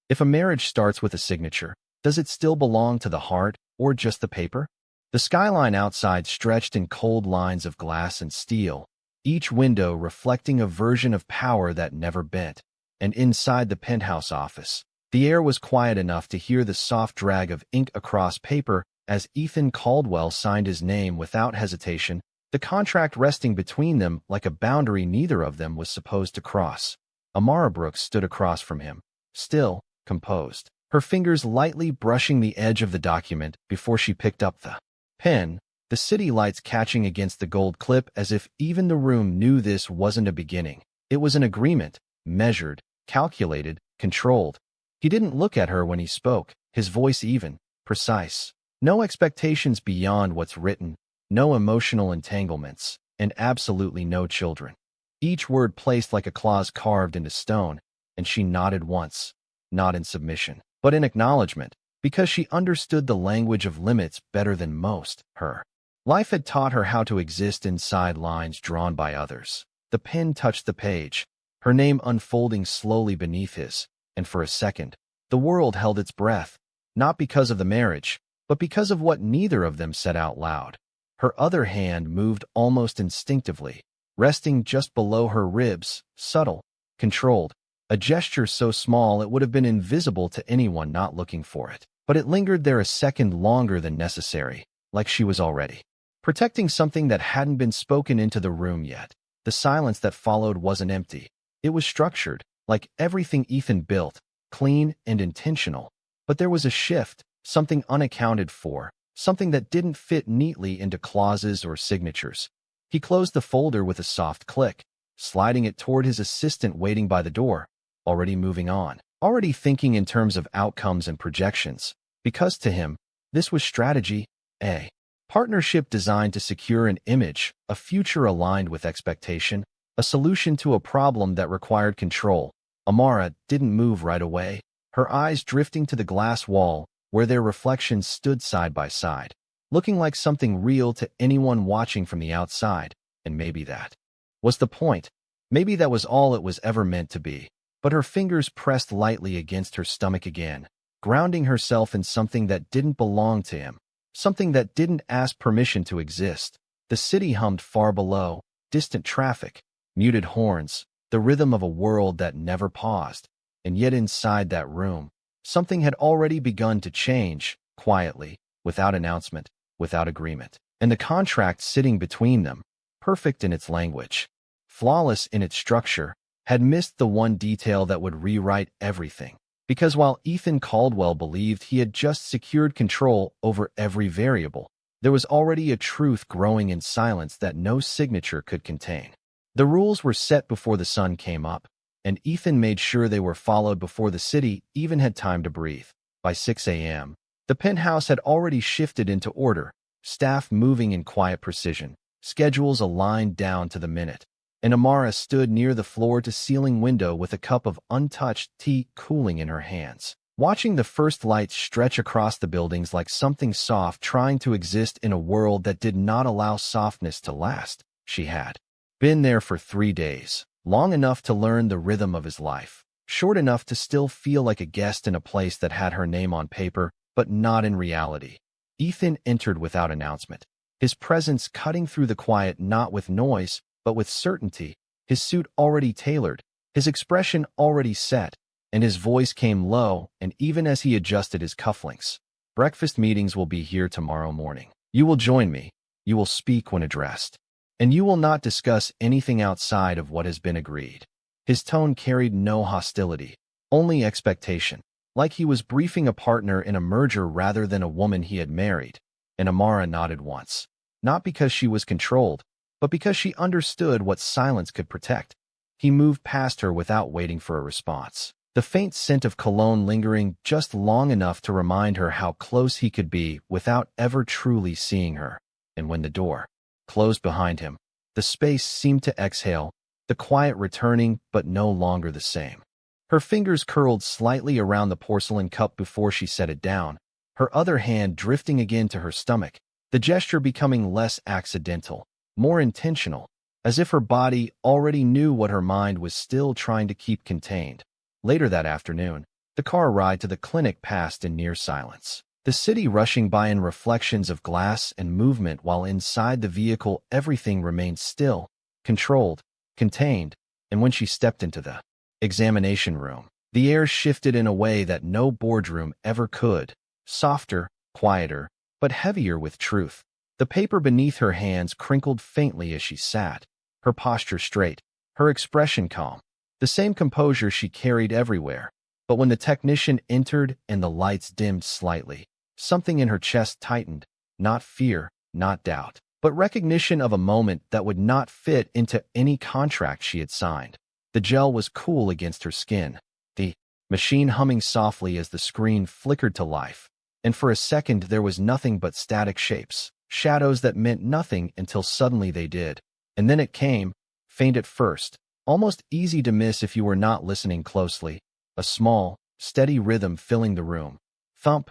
If a marriage starts with a signature, does it still belong to the heart or just the paper? The skyline outside stretched in cold lines of glass and steel, each window reflecting a version of power that never bent. And inside the penthouse office, the air was quiet enough to hear the soft drag of ink across paper as Ethan Caldwell signed his name without hesitation, the contract resting between them like a boundary neither of them was supposed to cross. Amara Brooks stood across from him, still, composed, her fingers lightly brushing the edge of the document before she picked up the pen, the city lights catching against the gold clip as if even the room knew this wasn't a beginning. It was an agreement, measured, calculated, controlled. He didn't look at her when he spoke, his voice even, precise. No expectations beyond what's written, no emotional entanglements, and absolutely no children. Each word placed like a clause carved into stone, and she nodded once, not in submission, but in acknowledgement, because she understood the language of limits better than most. Her life had taught her how to exist inside lines drawn by others. The pen touched the page, her name unfolding slowly beneath his, and for a second, the world held its breath, not because of the marriage, but because of what neither of them said out loud. Her other hand moved almost instinctively, resting just below her ribs, subtle, controlled, a gesture so small it would have been invisible to anyone not looking for it. But it lingered there a second longer than necessary, like she was already protecting something that hadn't been spoken into the room yet. The silence that followed wasn't empty. It was structured, like everything Ethan built, clean and intentional. But there was a shift, something unaccounted for, something that didn't fit neatly into clauses or signatures. He closed the folder with a soft click, sliding it toward his assistant waiting by the door, already moving on, already thinking in terms of outcomes and projections, because to him, this was strategy, a partnership designed to secure an image, a future aligned with expectation, a solution to a problem that required control. Amara didn't move right away, her eyes drifting to the glass wall, where their reflections stood side by side, looking like something real to anyone watching from the outside, and maybe that was the point. Maybe that was all it was ever meant to be. But her fingers pressed lightly against her stomach again, grounding herself in something that didn't belong to him, something that didn't ask permission to exist. The city hummed far below, distant traffic, muted horns, the rhythm of a world that never paused. And yet inside that room, something had already begun to change, quietly, without announcement, without agreement. And the contract sitting between them, perfect in its language, flawless in its structure, had missed the one detail that would rewrite everything. Because while Ethan Caldwell believed he had just secured control over every variable, there was already a truth growing in silence that no signature could contain. The rules were set before the sun came up, and Ethan made sure they were followed before the city even had time to breathe. By 6 a.m., the penthouse had already shifted into order, staff moving in quiet precision, schedules aligned down to the minute. And Amara stood near the floor-to-ceiling window with a cup of untouched tea cooling in her hands, watching the first lights stretch across the buildings like something soft trying to exist in a world that did not allow softness to last. She had been there for 3 days, long enough to learn the rhythm of his life, short enough to still feel like a guest in a place that had her name on paper, but not in reality. Ethan entered without announcement, his presence cutting through the quiet not with noise, but with certainty, his suit already tailored, his expression already set, and his voice came low, and even as he adjusted his cufflinks. Breakfast meetings will be here tomorrow morning. You will join me, you will speak when addressed, and you will not discuss anything outside of what has been agreed. His tone carried no hostility, only expectation, like he was briefing a partner in a merger rather than a woman he had married. And Amara nodded once, not because she was controlled, but because she understood what silence could protect. He moved past her without waiting for a response, the faint scent of cologne lingering just long enough to remind her how close he could be without ever truly seeing her. And when the door closed behind him, the space seemed to exhale, the quiet returning but no longer the same. Her fingers curled slightly around the porcelain cup before she set it down, her other hand drifting again to her stomach, the gesture becoming less accidental, more intentional, as if her body already knew what her mind was still trying to keep contained. Later that afternoon, The car ride to the clinic passed in near silence. The city rushing by in reflections of glass and movement, while inside the vehicle everything remained still, controlled, contained, and when she stepped into the examination room, the air shifted in a way that no boardroom ever could, softer, quieter, but heavier with truth. The paper beneath her hands crinkled faintly as she sat, her posture straight, her expression calm, the same composure she carried everywhere. But when the technician entered and the lights dimmed slightly, something in her chest tightened, not fear, not doubt, but recognition of a moment that would not fit into any contract she had signed. The gel was cool against her skin, the machine humming softly as the screen flickered to life, and for a second there was nothing but static shapes, shadows that meant nothing until suddenly they did. And then it came, faint at first, almost easy to miss if you were not listening closely, a small, steady rhythm filling the room. Thump,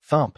thump,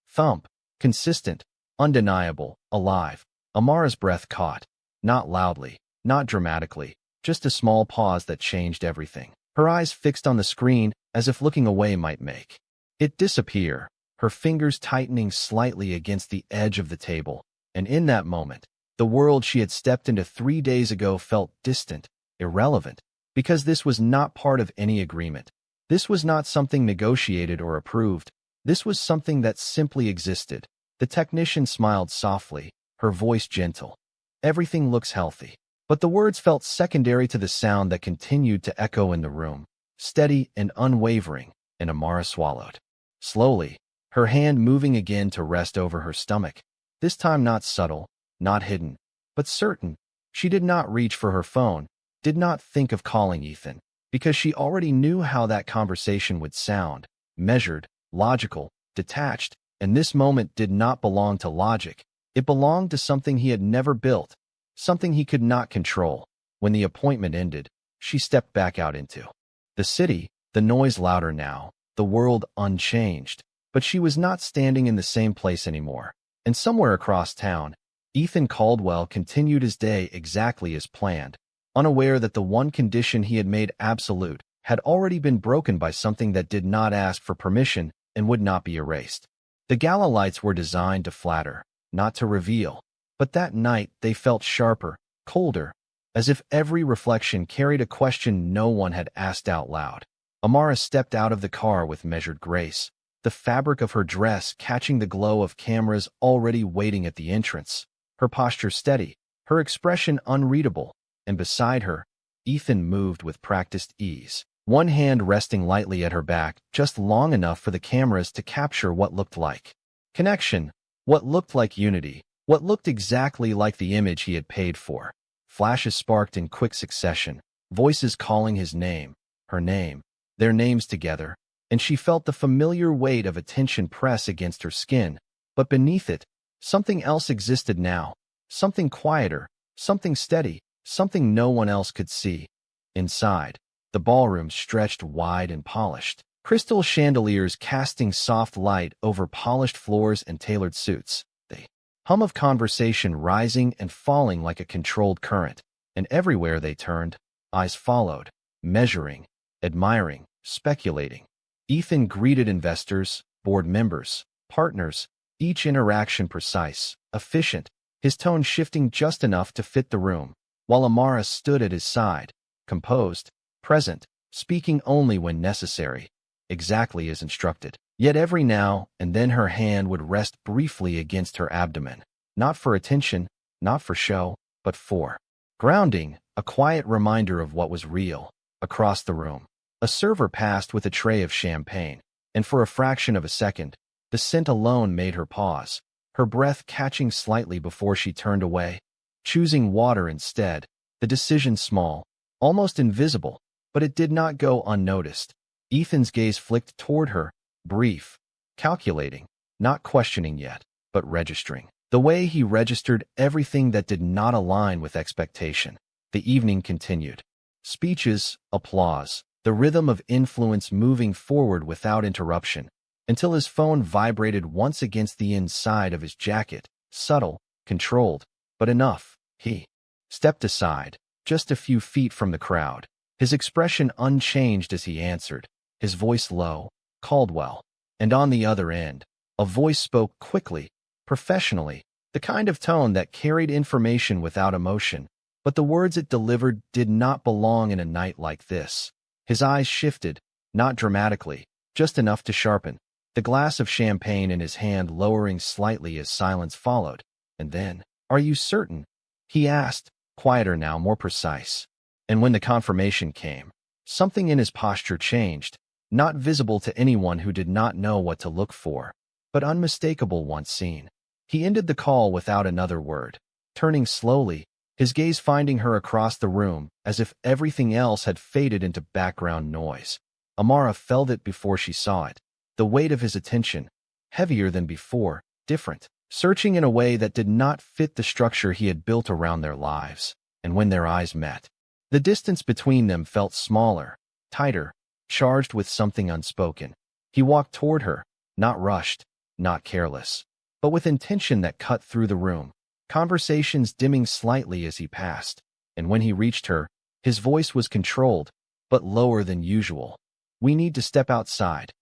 thump, consistent, undeniable, alive. Amara's breath caught, not loudly, not dramatically, just a small pause that changed everything. Her eyes fixed on the screen as if looking away might make it disappear, her fingers tightening slightly against the edge of the table. And in that moment, the world she had stepped into 3 days ago felt distant, irrelevant, because this was not part of any agreement. This was not something negotiated or approved. This was something that simply existed. The technician smiled softly, her voice gentle. Everything looks healthy. But the words felt secondary to the sound that continued to echo in the room, steady and unwavering, and Amara swallowed. Slowly, her hand moving again to rest over her stomach, this time not subtle, not hidden, but certain. She did not reach for her phone, did not think of calling Ethan, because she already knew how that conversation would sound, measured, logical, detached, and this moment did not belong to logic. It belonged to something he had never built, something he could not control. When the appointment ended, she stepped back out into the city, the noise louder now, the world unchanged. But she was not standing in the same place anymore. And somewhere across town, Ethan Caldwell continued his day exactly as planned, unaware that the one condition he had made absolute had already been broken by something that did not ask for permission and would not be erased. The gala lights were designed to flatter, not to reveal. But that night they felt sharper, colder, as if every reflection carried a question no one had asked out loud. Amara stepped out of the car with measured grace, the fabric of her dress catching the glow of cameras already waiting at the entrance, her posture steady, her expression unreadable, and beside her, Ethan moved with practiced ease, one hand resting lightly at her back just long enough for the cameras to capture what looked like connection, what looked like unity, what looked exactly like the image he had paid for. Flashes sparked in quick succession, voices calling his name, her name, their names together, and she felt the familiar weight of attention press against her skin. But beneath it, something else existed now, something quieter, something steady, something no one else could see. Inside, the ballroom stretched wide and polished, crystal chandeliers casting soft light over polished floors and tailored suits. The hum of conversation rising and falling like a controlled current, and everywhere they turned, eyes followed, measuring, admiring, speculating. Ethan greeted investors, board members, partners, each interaction precise, efficient, his tone shifting just enough to fit the room, while Amara stood at his side, composed, present, speaking only when necessary, exactly as instructed. Yet every now and then her hand would rest briefly against her abdomen, not for attention, not for show, but for grounding, a quiet reminder of what was real. Across the room, a server passed with a tray of champagne, and for a fraction of a second, the scent alone made her pause, her breath catching slightly before she turned away, choosing water instead, the decision small, almost invisible, but it did not go unnoticed. Ethan's gaze flicked toward her, brief, calculating, not questioning yet, but registering. The way he registered everything that did not align with expectation. The evening continued. Speeches, applause, the rhythm of influence moving forward without interruption, until his phone vibrated once against the inside of his jacket, subtle, controlled, but enough. He stepped aside, just a few feet from the crowd, his expression unchanged as he answered, his voice low, Caldwell. And on the other end, a voice spoke quickly, professionally, the kind of tone that carried information without emotion, but the words it delivered did not belong in a night like this. His eyes shifted, not dramatically, just enough to sharpen, the glass of champagne in his hand lowering slightly as silence followed. And then, "Are you certain?" he asked, quieter now, more precise. And when the confirmation came, something in his posture changed, not visible to anyone who did not know what to look for, but unmistakable once seen. He ended the call without another word, turning slowly, his gaze finding her across the room, as if everything else had faded into background noise. Amara felt it before she saw it, the weight of his attention, heavier than before, different, searching in a way that did not fit the structure he had built around their lives. And when their eyes met, the distance between them felt smaller, tighter, charged with something unspoken. He walked toward her, not rushed, not careless, but with intention that cut through the room, conversations dimming slightly as he passed. And when he reached her, his voice was controlled, but lower than usual. "We need to step outside."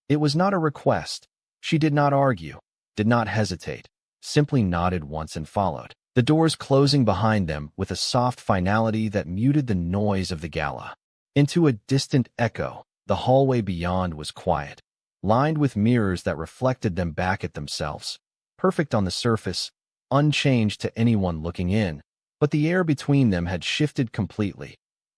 It was not a request. She did not argue, did not hesitate, simply nodded once and followed, the doors closing behind them with a soft finality that muted the noise of the gala. Into a distant echo, the hallway beyond was quiet, lined with mirrors that reflected them back at themselves, perfect on the surface, unchanged to anyone looking in, but the air between them had shifted completely.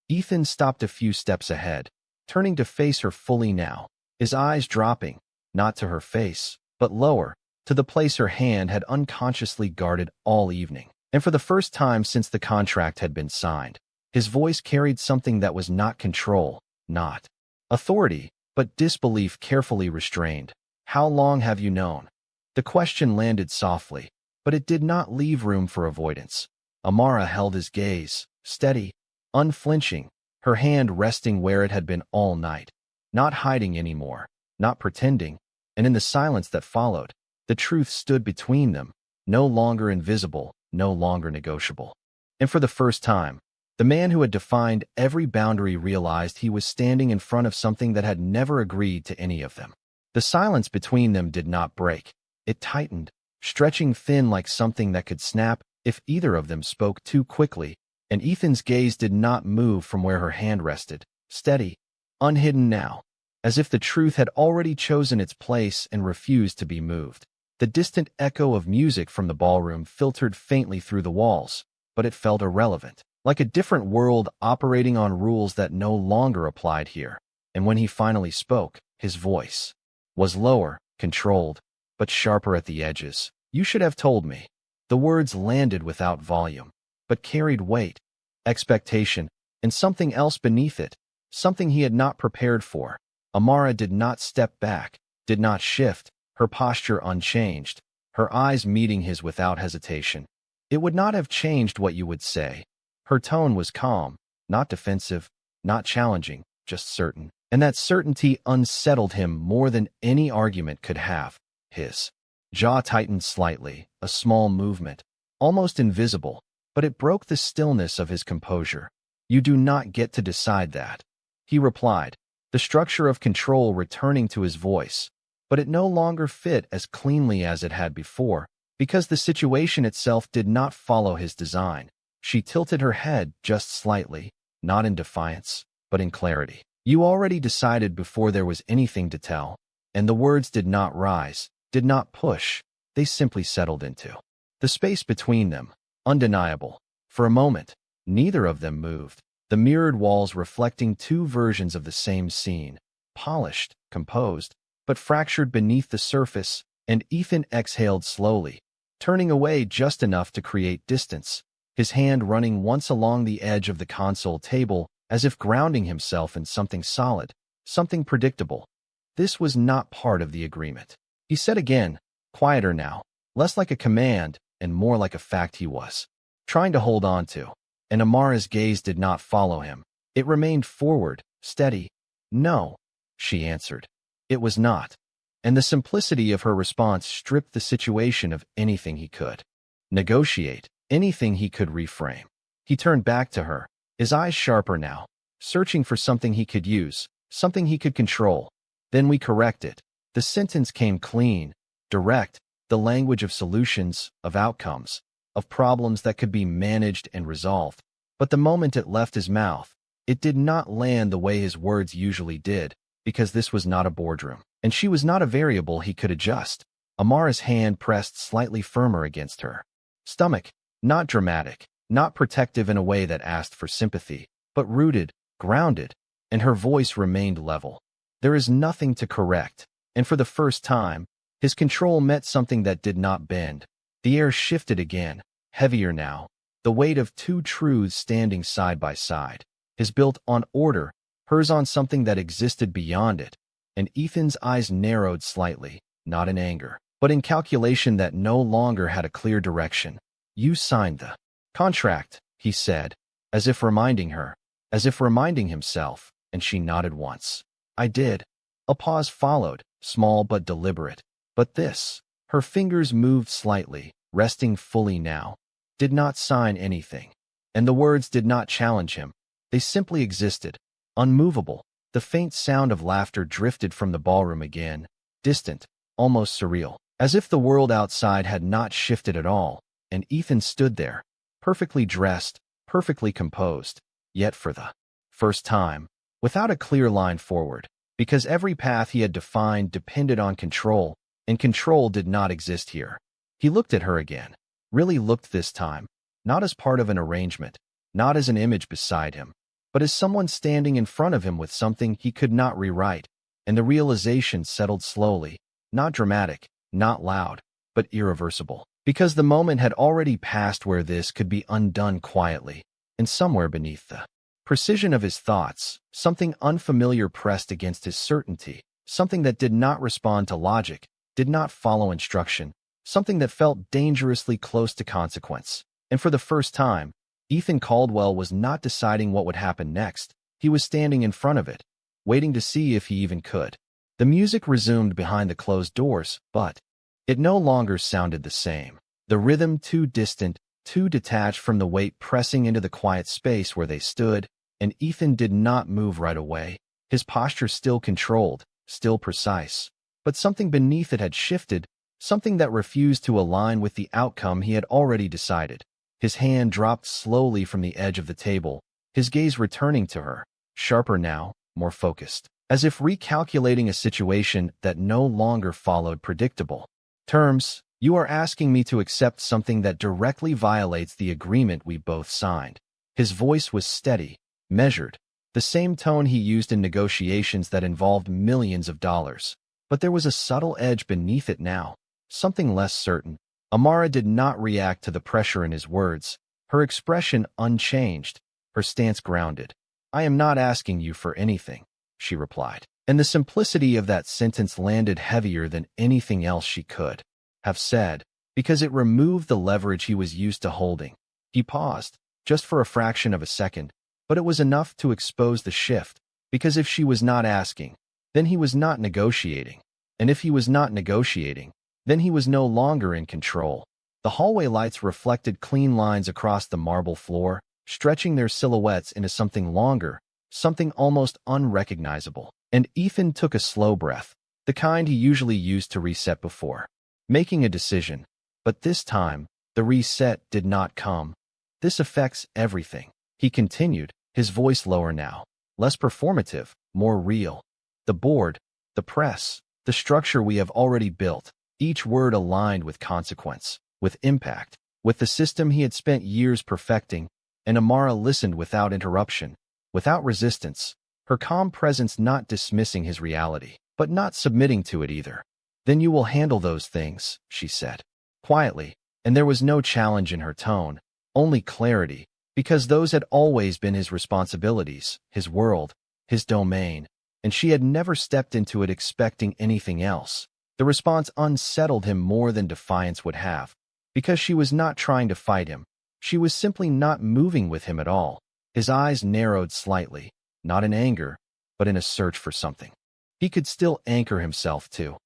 Ethan stopped a few steps ahead, turning to face her fully now, his eyes dropping, not to her face, but lower, to the place her hand had unconsciously guarded all evening. And for the first time since the contract had been signed, his voice carried something that was not control, not authority, but disbelief carefully restrained. "How long have you known?" The question landed softly, but it did not leave room for avoidance. Amara held his gaze, steady, unflinching, her hand resting where it had been all night, not hiding anymore, not pretending, and in the silence that followed, the truth stood between them, no longer invisible, no longer negotiable. And for the first time, the man who had defined every boundary realized he was standing in front of something that had never agreed to any of them. The silence between them did not break. It tightened, stretching thin like something that could snap if either of them spoke too quickly, and Ethan's gaze did not move from where her hand rested, steady, unhidden now, as if the truth had already chosen its place and refused to be moved. The distant echo of music from the ballroom filtered faintly through the walls, but it felt irrelevant, like a different world operating on rules that no longer applied here. And when he finally spoke, his voice was lower, controlled, but sharper at the edges. "You should have told me." The words landed without volume, but carried weight, expectation, and something else beneath it, something he had not prepared for. Amara did not step back, did not shift, her posture unchanged, her eyes meeting his without hesitation. It would not have changed what you would say. Her tone was calm, not defensive, not challenging, just certain. And that certainty unsettled him more than any argument could have. His jaw tightened slightly, a small movement, almost invisible, but it broke the stillness of his composure. "You do not get to decide that," he replied, the structure of control returning to his voice, but it no longer fit as cleanly as it had before, because the situation itself did not follow his design. She tilted her head just slightly, not in defiance, but in clarity. "You already decided before there was anything to tell." And the words did not rise, did not push, they simply settled into the space between them, undeniable. For a moment, neither of them moved, the mirrored walls reflecting two versions of the same scene, polished, composed, but fractured beneath the surface. And Ethan exhaled slowly, turning away just enough to create distance, his hand running once along the edge of the console table, as if grounding himself in something solid, something predictable. This was not part of the agreement. He said again, quieter now, less like a command and more like a fact he was trying to hold on to. And Amara's gaze did not follow him. It remained forward, steady. "No," she answered. It was not. And the simplicity of her response stripped the situation of anything he could negotiate, anything he could reframe. He turned back to her, his eyes sharper now, searching for something he could use, something he could control. Then we correct it. The sentence came clean, direct, the language of solutions, of outcomes, of problems that could be managed and resolved. But the moment it left his mouth, it did not land the way his words usually did, because this was not a boardroom, and she was not a variable he could adjust. Amara's hand pressed slightly firmer against her stomach, not dramatic, not protective in a way that asked for sympathy, but rooted, grounded, and her voice remained level. There is nothing to correct, and for the first time, his control met something that did not bend. The air shifted again, heavier now, the weight of two truths standing side by side, his built on order, hers on something that existed beyond it, and Ethan's eyes narrowed slightly, not in anger, but in calculation that no longer had a clear direction. "You signed the contract," he said, as if reminding her, as if reminding himself, and she nodded once. "I did." A pause followed, small but deliberate. But this, her fingers moved slightly, resting fully now, did not sign anything. And the words did not challenge him. They simply existed, unmovable. The faint sound of laughter drifted from the ballroom again, distant, almost surreal, as if the world outside had not shifted at all, and Ethan stood there, perfectly dressed, perfectly composed, yet for the first time, without a clear line forward, because every path he had defined depended on control, and control did not exist here. He looked at her again, really looked this time, not as part of an arrangement, not as an image beside him, but as someone standing in front of him with something he could not rewrite, and the realization settled slowly, not dramatic, not loud, but irreversible, because the moment had already passed where this could be undone quietly, and somewhere beneath the precision of his thoughts, something unfamiliar pressed against his certainty, something that did not respond to logic, did not follow instruction, something that felt dangerously close to consequence. And for the first time, Ethan Caldwell was not deciding what would happen next. He was standing in front of it, waiting to see if he even could. The music resumed behind the closed doors, but it no longer sounded the same. The rhythm too distant, too detached from the weight pressing into the quiet space where they stood, and Ethan did not move right away, his posture still controlled, still precise. But something beneath it had shifted, something that refused to align with the outcome he had already decided. His hand dropped slowly from the edge of the table, his gaze returning to her, sharper now, more focused, as if recalculating a situation that no longer followed predictable terms. "You are asking me to accept something that directly violates the agreement we both signed." His voice was steady, measured, the same tone he used in negotiations that involved millions of dollars. But there was a subtle edge beneath it now, something less certain. Amara did not react to the pressure in his words, her expression unchanged, her stance grounded. "I am not asking you for anything," she replied. And the simplicity of that sentence landed heavier than anything else she could have said, because it removed the leverage he was used to holding. He paused, just for a fraction of a second, but it was enough to expose the shift, because if she was not asking, then he was not negotiating. And if he was not negotiating, then he was no longer in control. The hallway lights reflected clean lines across the marble floor, stretching their silhouettes into something longer, something almost unrecognizable. And Ethan took a slow breath, the kind he usually used to reset before making a decision. But this time, the reset did not come. "This affects everything," he continued, his voice lower now, less performative, more real. "The board, the press, the structure we have already built," each word aligned with consequence, with impact, with the system he had spent years perfecting. And Amara listened without interruption, without resistance, her calm presence not dismissing his reality, but not submitting to it either. "Then you will handle those things," she said, quietly, and there was no challenge in her tone, only clarity, because those had always been his responsibilities, his world, his domain, and she had never stepped into it expecting anything else. The response unsettled him more than defiance would have, because she was not trying to fight him. She was simply not moving with him at all. His eyes narrowed slightly, not in anger, but in a search for something he could still anchor himself to.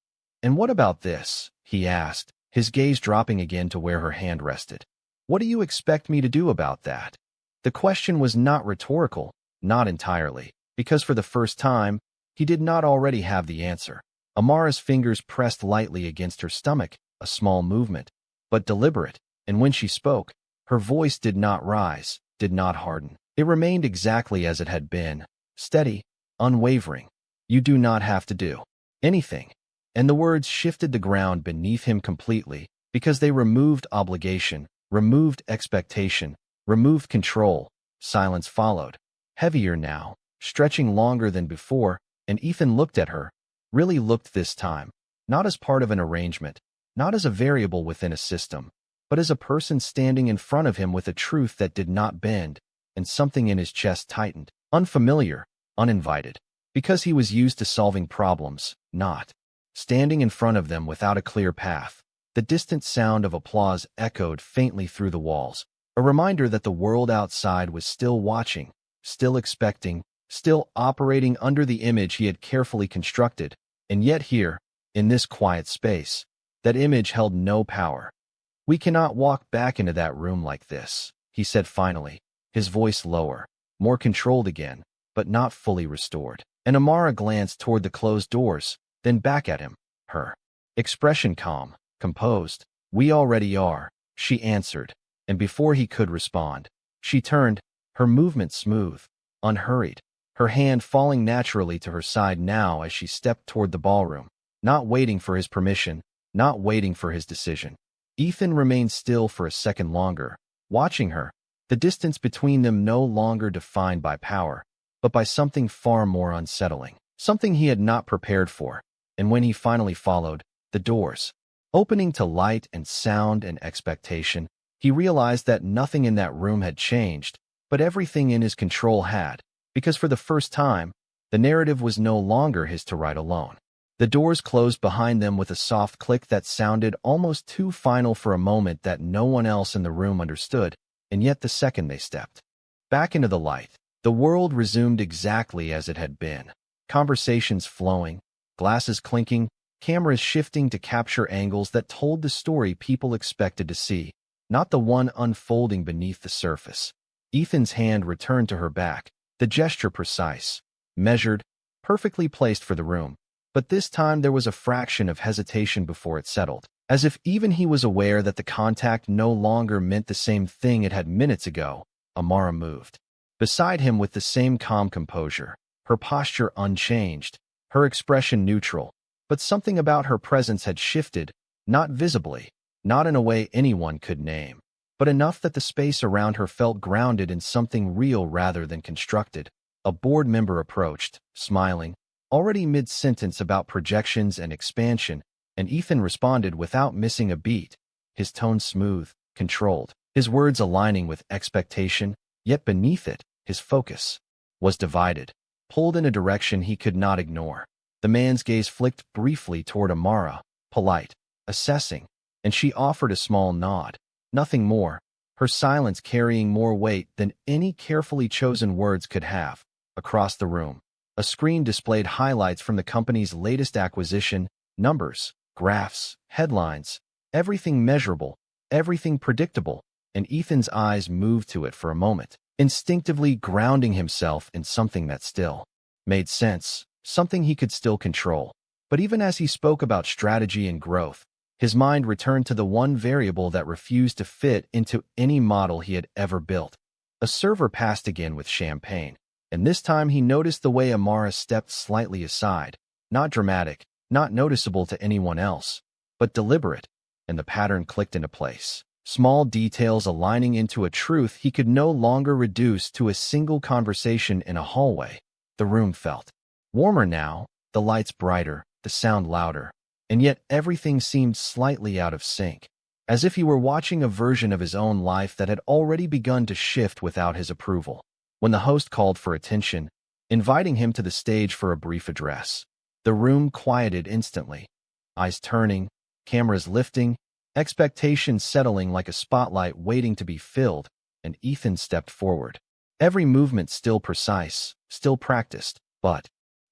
"And what about this?" he asked, his gaze dropping again to where her hand rested. "What do you expect me to do about that?" The question was not rhetorical, not entirely, because for the first time, He did not already have the answer. Amara's fingers pressed lightly against her stomach, a small movement, but deliberate, and when she spoke, her voice did not rise, did not harden. It remained exactly as it had been, steady, unwavering. You do not have to do anything. And the words shifted the ground beneath him completely, because they removed obligation, removed expectation, removed control. Silence followed, heavier now, stretching longer than before, and Ethan looked at her, really looked this time, not as part of an arrangement, not as a variable within a system, but as a person standing in front of him with a truth that did not bend, and something in his chest tightened, unfamiliar, uninvited, because he was used to solving problems, not standing in front of them without a clear path. The distant sound of applause echoed faintly through the walls, a reminder that the world outside was still watching, still expecting, still operating under the image he had carefully constructed, and yet here, in this quiet space, that image held no power. "We cannot walk back into that room like this," he said finally, his voice lower, more controlled again, but not fully restored. And Amara glanced toward the closed doors, then back at him, her expression calm, composed. "We already are," she answered, and before he could respond, she turned, her movement smooth, unhurried, her hand falling naturally to her side now as she stepped toward the ballroom, not waiting for his permission, not waiting for his decision. Ethan remained still for a second longer, watching her, the distance between them no longer defined by power, but by something far more unsettling, something he had not prepared for. And when he finally followed, the doors opening to light and sound and expectation, he realized that nothing in that room had changed, but everything in his control had, because for the first time, the narrative was no longer his to write alone. The doors closed behind them with a soft click that sounded almost too final for a moment that no one else in the room understood, and yet the second they stepped back into the light, the world resumed exactly as it had been. Conversations flowing, glasses clinking, cameras shifting to capture angles that told the story people expected to see, not the one unfolding beneath the surface. Ethan's hand returned to her back, the gesture precise, measured, perfectly placed for the room. But this time there was a fraction of hesitation before it settled, as if even he was aware that the contact no longer meant the same thing it had minutes ago. Amara moved beside him with the same calm composure, her posture unchanged, her expression neutral, but something about her presence had shifted, not visibly, not in a way anyone could name, but enough that the space around her felt grounded in something real rather than constructed. A board member approached, smiling, already mid-sentence about projections and expansion, and Ethan responded without missing a beat, his tone smooth, controlled, his words aligning with expectation, yet beneath it, his focus was divided, pulled in a direction he could not ignore. The man's gaze flicked briefly toward Amara, polite, assessing, and she offered a small nod, nothing more, her silence carrying more weight than any carefully chosen words could have. Across the room, a screen displayed highlights from the company's latest acquisition, numbers, graphs, headlines, everything measurable, everything predictable, and Ethan's eyes moved to it for a moment, instinctively grounding himself in something that still made sense, something he could still control. But even as he spoke about strategy and growth, his mind returned to the one variable that refused to fit into any model he had ever built. A server passed again with champagne, and this time he noticed the way Amara stepped slightly aside, not dramatic, not noticeable to anyone else, but deliberate, and the pattern clicked into place. Small details aligning into a truth he could no longer reduce to a single conversation in a hallway. The room felt warmer now, the lights brighter, the sound louder, and yet everything seemed slightly out of sync, as if he were watching a version of his own life that had already begun to shift without his approval. When the host called for attention, inviting him to the stage for a brief address, the room quieted instantly, eyes turning, cameras lifting, expectations settling like a spotlight waiting to be filled, and Ethan stepped forward. Every movement still precise, still practiced, but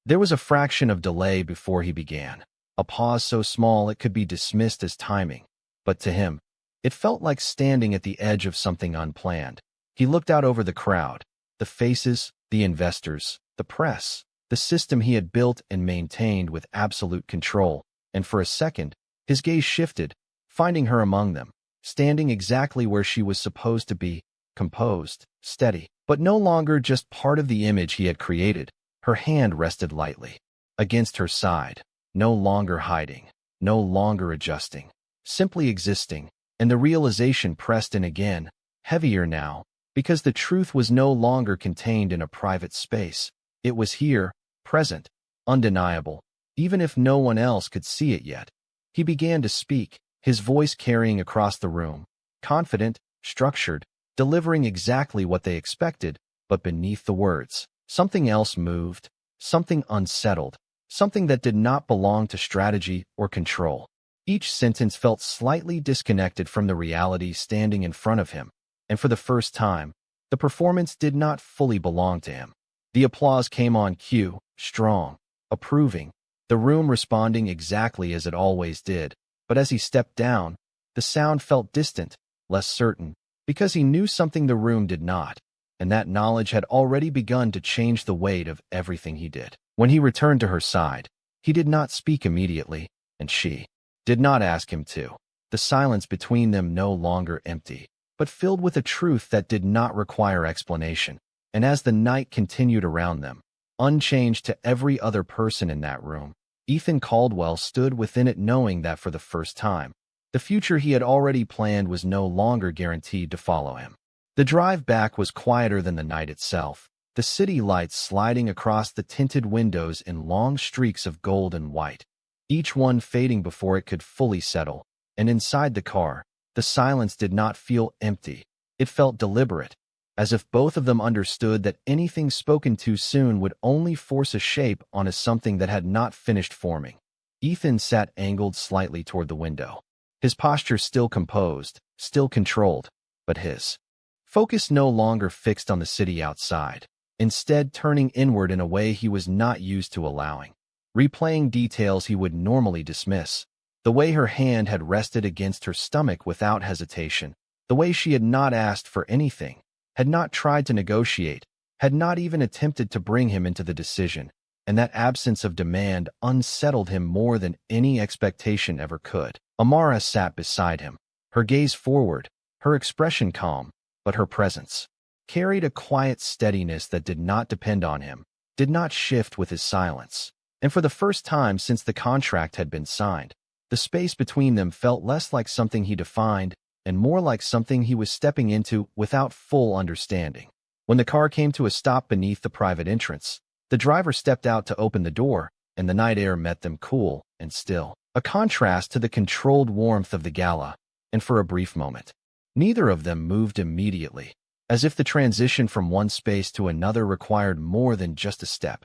there was a fraction of delay before he began, a pause so small it could be dismissed as timing. But to him, it felt like standing at the edge of something unplanned. He looked out over the crowd, the faces, the investors, the press, the the system he had built and maintained with absolute control, and for a second, his gaze shifted, finding her among them, standing exactly where she was supposed to be, composed, steady, but no longer just part of the image he had created. Her hand rested lightly against her side, no longer hiding, no longer adjusting, simply existing, and the realization pressed in again, heavier now, because the truth was no longer contained in a private space. It was here, present, undeniable, even if no one else could see it yet. He began to speak, his voice carrying across the room, confident, structured, delivering exactly what they expected, but beneath the words, something else moved, something unsettled, something that did not belong to strategy or control. Each sentence felt slightly disconnected from the reality standing in front of him, and for the first time, the performance did not fully belong to him. The applause came on cue, strong, approving, the room responding exactly as it always did, but as he stepped down, the sound felt distant, less certain, because he knew something the room did not, and that knowledge had already begun to change the weight of everything he did. When he returned to her side, he did not speak immediately, and she did not ask him to. The silence between them no longer empty, but filled with a truth that did not require explanation. And as the night continued around them, unchanged to every other person in that room, Ethan Caldwell stood within it knowing that for the first time, the future he had already planned was no longer guaranteed to follow him. The drive back was quieter than the night itself, the city lights sliding across the tinted windows in long streaks of gold and white, each one fading before it could fully settle. And inside the car, the silence did not feel empty. It felt deliberate, as if both of them understood that anything spoken too soon would only force a shape onto something that had not finished forming. Ethan sat angled slightly toward the window, his posture still composed, still controlled, but his focus no longer fixed on the city outside, instead turning inward in a way he was not used to allowing, replaying details he would normally dismiss, the way her hand had rested against her stomach without hesitation, the way she had not asked for anything, had not tried to negotiate, had not even attempted to bring him into the decision, and that absence of demand unsettled him more than any expectation ever could. Amara sat beside him, her gaze forward, her expression calm, but her presence carried a quiet steadiness that did not depend on him, did not shift with his silence. And for the first time since the contract had been signed, the space between them felt less like something he defined and more like something he was stepping into without full understanding. When the car came to a stop beneath the private entrance, the driver stepped out to open the door, and the night air met them cool and still, a contrast to the controlled warmth of the gala. And for a brief moment, neither of them moved immediately, as if the transition from one space to another required more than just a step.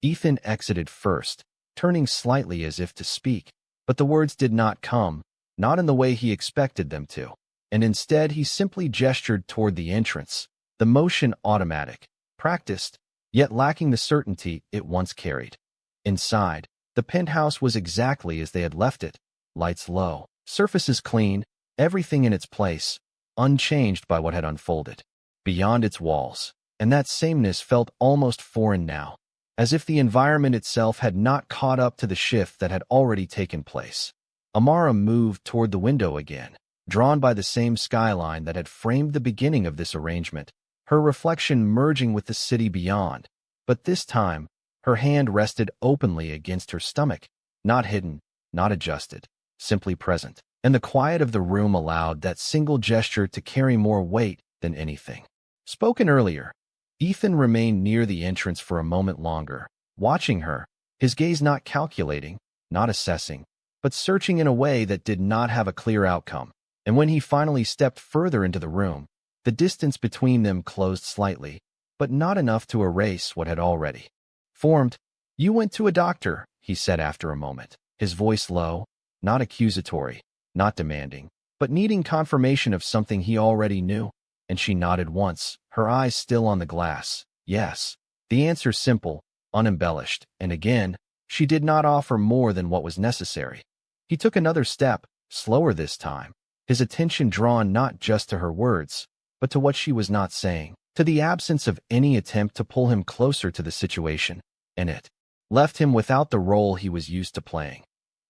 Ethan exited first, turning slightly as if to speak, but the words did not come, not in the way he expected them to, and instead he simply gestured toward the entrance, the motion automatic, practiced, yet lacking the certainty it once carried. Inside, the penthouse was exactly as they had left it, lights low, surfaces clean, everything in its place, unchanged by what had unfolded beyond its walls, and that sameness felt almost foreign now, as if the environment itself had not caught up to the shift that had already taken place. Amara moved toward the window again, drawn by the same skyline that had framed the beginning of this arrangement, her reflection merging with the city beyond. But this time, her hand rested openly against her stomach, not hidden, not adjusted, simply present. And the quiet of the room allowed that single gesture to carry more weight than anything spoken earlier. Ethan remained near the entrance for a moment longer, watching her, his gaze not calculating, not assessing, but searching in a way that did not have a clear outcome. And when he finally stepped further into the room, the distance between them closed slightly, but not enough to erase what had already formed. "You went to a doctor," he said after a moment, his voice low, not accusatory, not demanding, but needing confirmation of something he already knew. And she nodded once, her eyes still on the glass. Yes. The answer simple, unembellished, and again, she did not offer more than what was necessary. He took another step, slower this time, his attention drawn not just to her words, but to what she was not saying, to the absence of any attempt to pull him closer to the situation. and it left him without the role he was used to playing.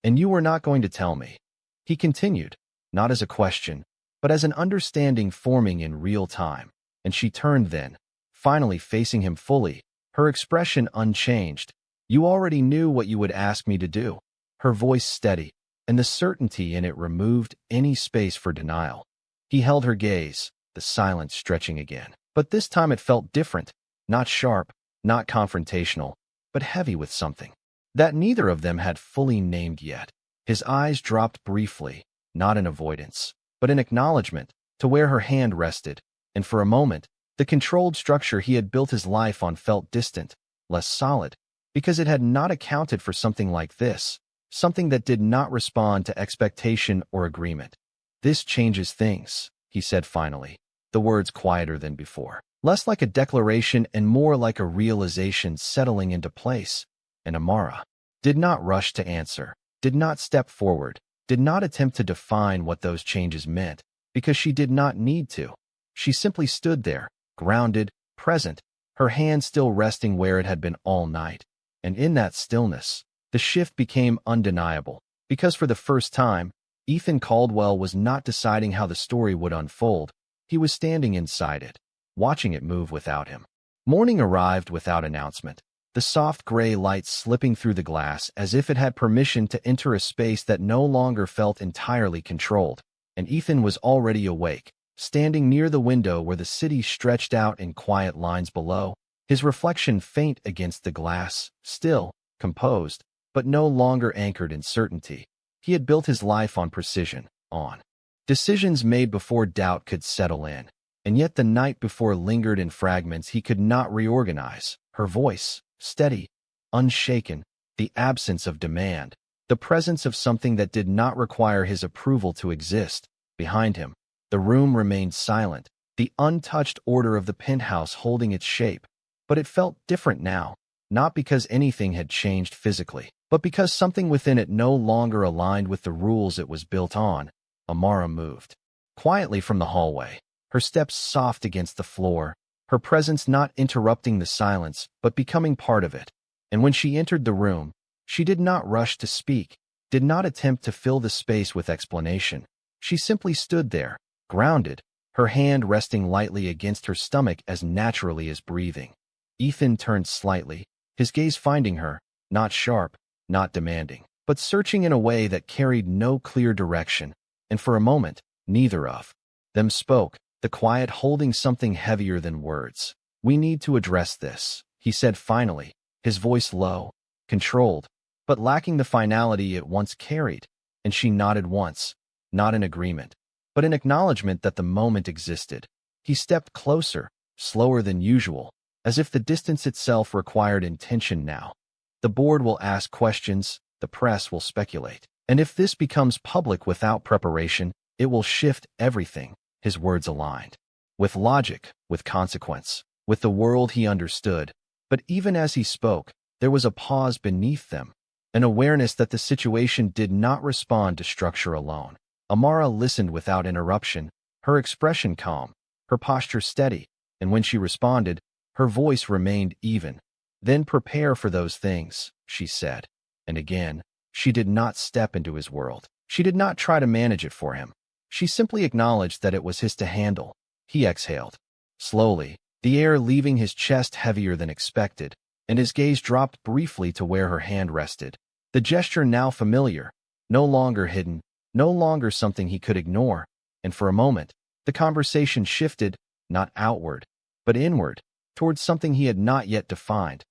"And you were not going to tell me," he continued, not as a question, but as an understanding forming in real time. And she turned then, finally facing him fully, her expression unchanged. "You already knew what you would ask me to do." Her voice steady, and the certainty in it removed any space for denial. He held her gaze, the silence stretching again. But this time it felt different, not sharp, not confrontational, but heavy with something that neither of them had fully named yet. His eyes dropped briefly, not in avoidance, but in acknowledgement, to where her hand rested, and for a moment, the controlled structure he had built his life on felt distant, less solid, because it had not accounted for something like this, something that did not respond to expectation or agreement. "This changes things," he said finally, the words quieter than before, less like a declaration and more like a realization settling into place. And Amara did not rush to answer, did not step forward, did not attempt to define what those changes meant, because she did not need to. She simply stood there, grounded, present, her hand still resting where it had been all night. And in that stillness, the shift became undeniable, because for the first time, Ethan Caldwell was not deciding how the story would unfold. He was standing inside it, watching it move without him. Morning arrived without announcement, the soft gray light slipping through the glass as if it had permission to enter a space that no longer felt entirely controlled. And Ethan was already awake, standing near the window where the city stretched out in quiet lines below, his reflection faint against the glass, still, composed, but no longer anchored in certainty. He had built his life on precision, on decisions made before doubt could settle in, and yet the night before lingered in fragments he could not reorganize. Her voice, steady, unshaken, the absence of demand, the presence of something that did not require his approval to exist. Behind him, the room remained silent, the untouched order of the penthouse holding its shape. But it felt different now, not because anything had changed physically, but because something within it no longer aligned with the rules it was built on. Amara moved quietly from the hallway, her steps soft against the floor, her presence not interrupting the silence but becoming part of it. And when she entered the room, she did not rush to speak, did not attempt to fill the space with explanation. She simply stood there, grounded, her hand resting lightly against her stomach as naturally as breathing. Ethan turned slightly, his gaze finding her, not sharp, not demanding, but searching in a way that carried no clear direction. And for a moment, neither of them spoke, the quiet holding something heavier than words. "We need to address this," he said finally, his voice low, controlled, but lacking the finality it once carried. And she nodded once, not in agreement, but in acknowledgement that the moment existed. He stepped closer, slower than usual, as if the distance itself required intention now. "The board will ask questions, the press will speculate. And if this becomes public without preparation, it will shift everything." His words aligned with logic, with consequence, with the world he understood. But even as he spoke, there was a pause beneath them, an awareness that the situation did not respond to structure alone. Amara listened without interruption, her expression calm, her posture steady, and when she responded, her voice remained even. "Then prepare for those things," she said. And again, she did not step into his world. She did not try to manage it for him. She simply acknowledged that it was his to handle. He exhaled slowly, the air leaving his chest heavier than expected, and his gaze dropped briefly to where her hand rested. The gesture now familiar, no longer hidden, no longer something he could ignore. And for a moment, the conversation shifted, not outward, but inward, towards something he had not yet defined.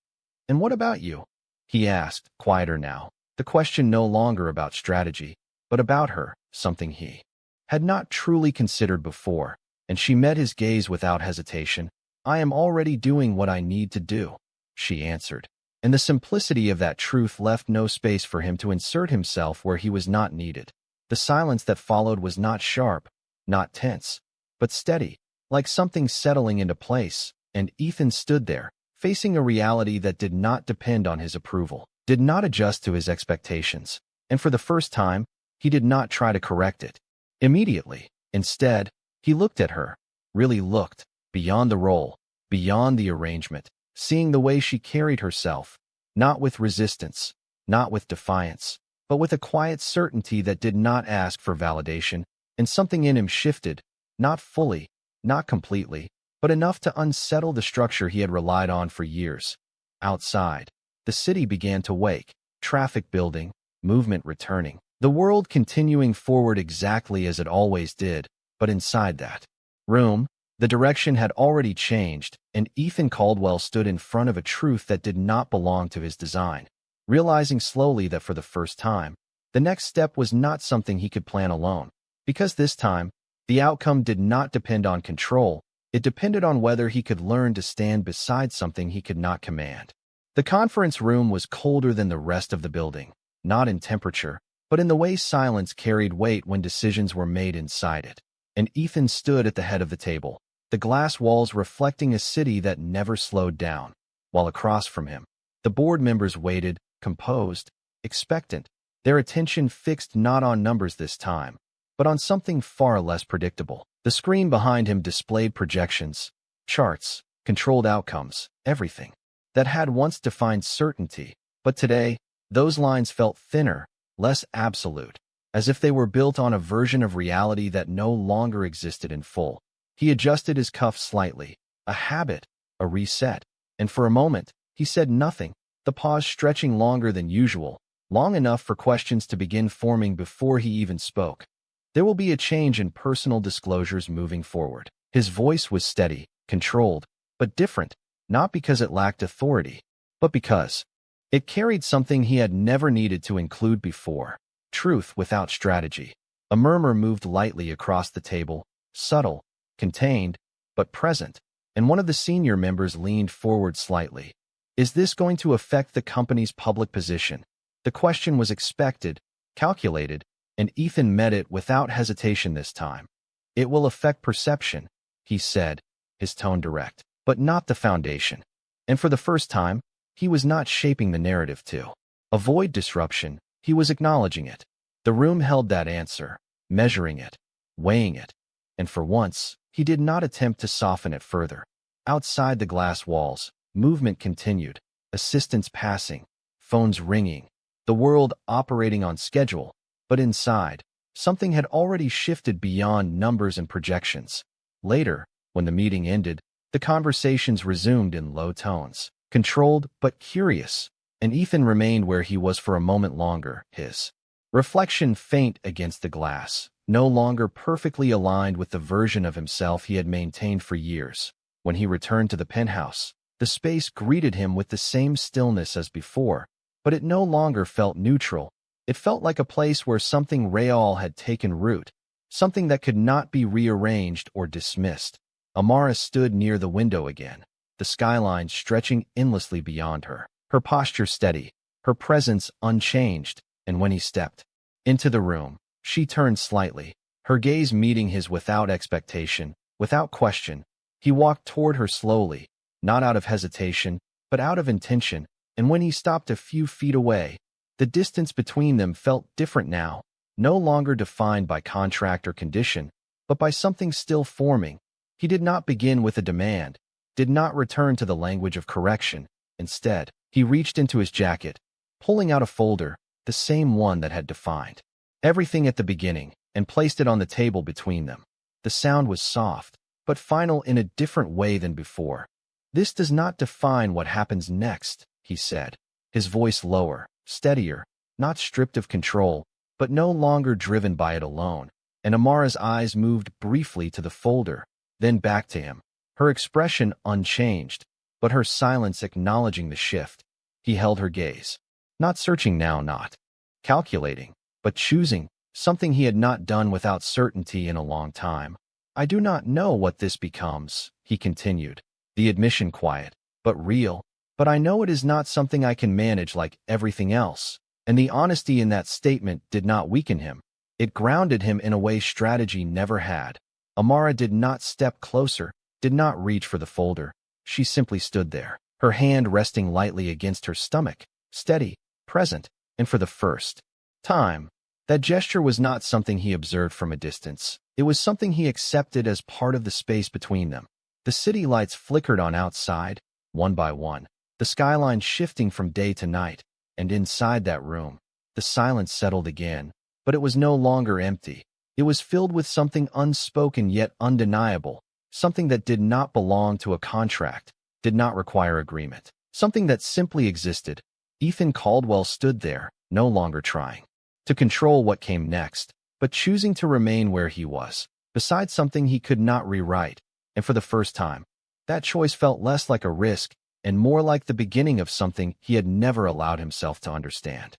"And what about you?" he asked, quieter now, the question no longer about strategy, but about her, something he had not truly considered before. And she met his gaze without hesitation. "I am already doing what I need to do," she answered. And the simplicity of that truth left no space for him to insert himself where he was not needed. The silence that followed was not sharp, not tense, but steady, like something settling into place. And Ethan stood there, facing a reality that did not depend on his approval, did not adjust to his expectations. And for the first time, he did not try to correct it immediately. Instead, he looked at her, really looked, beyond the role, beyond the arrangement, seeing the way she carried herself, not with resistance, not with defiance, but with a quiet certainty that did not ask for validation, and something in him shifted, not fully, not completely, but enough to unsettle the structure he had relied on for years. Outside, the city began to wake, traffic building, movement returning, the world continuing forward exactly as it always did, but inside that room, the direction had already changed, and Ethan Caldwell stood in front of a truth that did not belong to his design, realizing slowly that for the first time, the next step was not something he could plan alone, because this time, the outcome did not depend on control, it depended on whether he could learn to stand beside something he could not command. The conference room was colder than the rest of the building, not in temperature, but in the way silence carried weight when decisions were made inside it. And Ethan stood at the head of the table, the glass walls reflecting a city that never slowed down, while across from him, the board members waited, composed, expectant, their attention fixed not on numbers this time, but on something far less predictable. The screen behind him displayed projections, charts, controlled outcomes, everything that had once defined certainty, but today, those lines felt thinner, less absolute, as if they were built on a version of reality that no longer existed in full. He adjusted his cuffs slightly, a habit, a reset, and for a moment, he said nothing, the pause stretching longer than usual, long enough for questions to begin forming before he even spoke. There will be a change in personal disclosures moving forward. His voice was steady, controlled, but different, not because it lacked authority, but because it carried something he had never needed to include before. Truth without strategy. A murmur moved lightly across the table, subtle, contained, but present, and one of the senior members leaned forward slightly. Is this going to affect the company's public position? The question was expected, calculated, and Ethan met it without hesitation this time. It will affect perception, he said, his tone direct, but not the foundation. And for the first time, he was not shaping the narrative to avoid disruption, he was acknowledging it. The room held that answer, measuring it, weighing it, and for once, he did not attempt to soften it further. Outside the glass walls, movement continued, assistants passing, phones ringing, the world operating on schedule, but inside, something had already shifted beyond numbers and projections. Later, when the meeting ended, the conversations resumed in low tones, controlled but curious, and Ethan remained where he was for a moment longer, his reflection faint against the glass, no longer perfectly aligned with the version of himself he had maintained for years. When he returned to the penthouse, the space greeted him with the same stillness as before, but it no longer felt neutral. It felt like a place where something real had taken root, something that could not be rearranged or dismissed. Amara stood near the window again, the skyline stretching endlessly beyond her, her posture steady, her presence unchanged, and when he stepped into the room, she turned slightly, her gaze meeting his without expectation, without question. He walked toward her slowly, not out of hesitation, but out of intention, and when he stopped a few feet away, the distance between them felt different now, no longer defined by contract or condition, but by something still forming. He did not begin with a demand, did not return to the language of correction. Instead, he reached into his jacket, pulling out a folder, the same one that had defined everything at the beginning, and placed it on the table between them. The sound was soft, but final in a different way than before. "This does not define what happens next," he said, his voice lower, steadier, not stripped of control, but no longer driven by it alone. And Amara's eyes moved briefly to the folder, then back to him, her expression unchanged, but her silence acknowledging the shift. He held her gaze, not searching now, not calculating, but choosing, something he had not done without certainty in a long time. "I do not know what this becomes," he continued, the admission quiet, but real, "but I know it is not something I can manage like everything else." And the honesty in that statement did not weaken him. It grounded him in a way strategy never had. Amara did not step closer, did not reach for the folder. She simply stood there, her hand resting lightly against her stomach, steady, present, and for the first time, that gesture was not something he observed from a distance. It was something he accepted as part of the space between them. The city lights flickered on outside, one by one, the skyline shifting from day to night, and inside that room, the silence settled again, but it was no longer empty. It was filled with something unspoken yet undeniable, something that did not belong to a contract, did not require agreement, something that simply existed. Ethan Caldwell stood there, no longer trying to control what came next, but choosing to remain where he was, beside something he could not rewrite. And for the first time, that choice felt less like a risk and more like the beginning of something he had never allowed himself to understand.